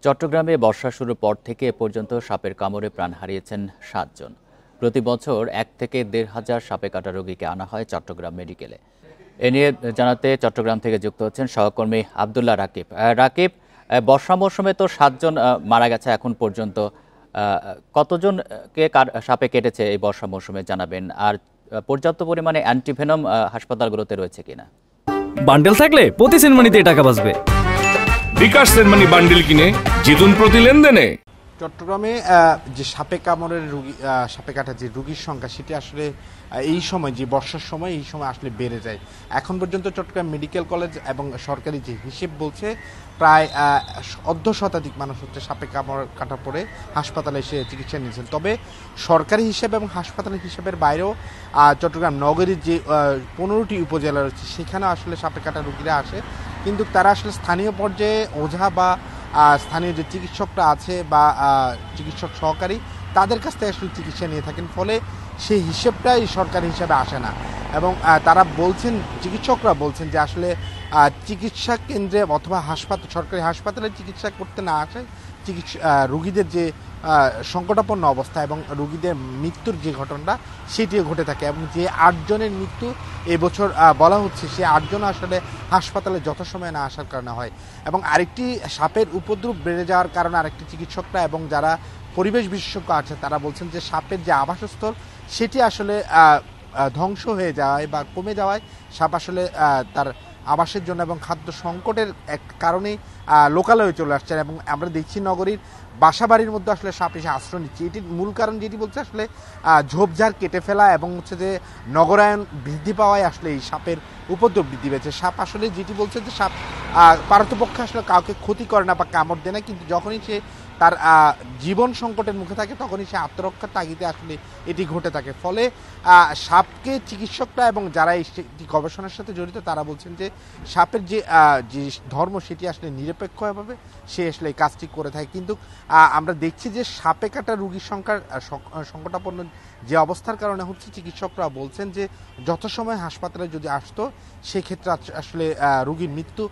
চট্টগ্রামে বর্ষা শুরুর পর থেকে এ পর্যন্ত সাপের কামড়ে প্রাণ হারিয়েছেন ৭ জন। প্রতি বছর ১ থেকে ১,৫০০ সাপে কাটা রোগীকে আনা হয় চট্টগ্রাম মেডিকেলে। এ নিয়ে জানাতে চট্টগ্রাম থেকে যুক্ত হচ্ছেন সহকর্মী আব্দুল্লাহ রাকিব। রাকিব, বর্ষা মৌসুমে তো ৭ জন মারা গেছে এখন পর্যন্ত। কতজনকে সাপে কেটেছে এই বর্ষা মৌসুমে জানাবেন, আর পর্যাপ্ত পরিমাণে অ্যান্টিভেনম হাসপাতালগুলোতে রয়েছে কিনা? বান্ডেল থাকলে প্রতি সেনমানিতে টাকা বাঁচবে। বিকাশ সেনমানি বান্ডেল কিনে জিতুন প্রতি লেনদেনে। চট্টগ্রামে যে সাপে কামড়ের রোগী, সাপে কাটা যে রোগীর সংখ্যা, সেটি আসলে এই সময়, যে বর্ষার সময়, এই সময় আসলে বেড়ে যায়। এখন পর্যন্ত চট্টগ্রাম মেডিকেল কলেজ এবং সরকারি যে হিসেব বলছে, প্রায় ১০০ মানুষ হচ্ছে সাপে কাটা পড়ে হাসপাতালে এসে চিকিৎসা নিয়েছেন। তবে সরকারি হিসেব এবং হাসপাতালের হিসেবের বাইরেও চট্টগ্রাম নগরীর যে 15টি উপজেলা রয়েছে, সেখানে আসলে সাপে কাটা রোগীরা আসে। কিন্তু তারা আসলে স্থানীয় পর্যায়ে ওঝা বা স্থানীয় যে চিকিৎসকরা আছে বা চিকিৎসক সহকারী, তাদের কাছ থেকে আসলে চিকিৎসা নিয়ে থাকেন। ফলে সেই হিসেবটাই সরকারি হিসাবে আসে না। এবং তারা বলছেন, চিকিৎসকরা বলছেন যে আসলে চিকিৎসা কেন্দ্রে অথবা সরকারি হাসপাতালে চিকিৎসা করতে না আসে রোগীদের যে সংকটাপন্ন অবস্থা এবং রোগীদের মৃত্যুর যে ঘটনাটা, সেটিও ঘটে থাকে। এবং যে ৮ জনের মৃত্যু এবছর বলা হচ্ছে, সে ৮ জন আসলে হাসপাতালে যথাসময়ে না আসার কারণে হয়। এবং আরেকটি সাপের উপদ্রব বেড়ে যাওয়ার কারণে আরেকটি চিকিৎসকরা এবং যারা পরিবেশ বিশেষজ্ঞ আছে, তারা বলছেন যে সাপের যে আবাসস্থল, সেটি আসলে ধ্বংস হয়ে যাওয়ায় বা কমে যাওয়ায় সাপ আসলে তার আবাসের জন্য এবং খাদ্য সংকটের এক কারণেই লোকালয়ে চলে আসছে। এবং আমরা দেখছি নগরীর বাসাবাড়ির মধ্যে আসলে সাপ এসে আশ্রয় নিচ্ছে। এটির মূল কারণ যেটি বলছে, আসলে ঝোপঝাড় কেটে ফেলা এবং হচ্ছে যে নগরায়ন বৃদ্ধি পাওয়ায় আসলে এই সাপের উপদ্রব বৃদ্ধি পেয়েছে। সাপ আসলে যেটি বলছে যে সাপ পারতপক্ষে আসলে কাউকে ক্ষতি করে না বা কামড় দেয় না, কিন্তু যখনই সে তার জীবন সংকটের মুখে থাকে, তখনই সে আত্মরক্ষার তাগিদে আসলে এটি ঘটে থাকে। ফলে সাপকে চিকিৎসকরা এবং যারা এই গবেষণার সাথে জড়িত, তারা বলছেন যে সাপের যে ধর্ম, সেটি আসলে নিরপেক্ষভাবে সে আসলে এই কাজটি করে থাকে। কিন্তু আমরা দেখছি যে সাপে কাটা রোগীর সংখ্যার সংকটাপন্ন যে অবস্থার কারণে হচ্ছে, চিকিৎসকরা বলছেন যে যথাসময়ে হাসপাতালে যদি আসতো, সেক্ষেত্রে আসলে রোগীর মৃত্যু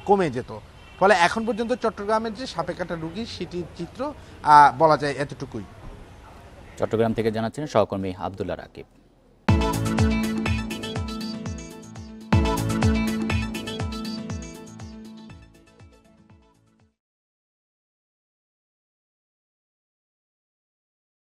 কমে যেত। ফলে এখন পর্যন্ত চট্টগ্রামের যে সাপে কাটা রোগী, সেটির চিত্র বলা যায় এতটুকুই। চট্টগ্রাম থেকে জানাচ্ছেন সহকর্মী আব্দুল্লাহ রাকিব।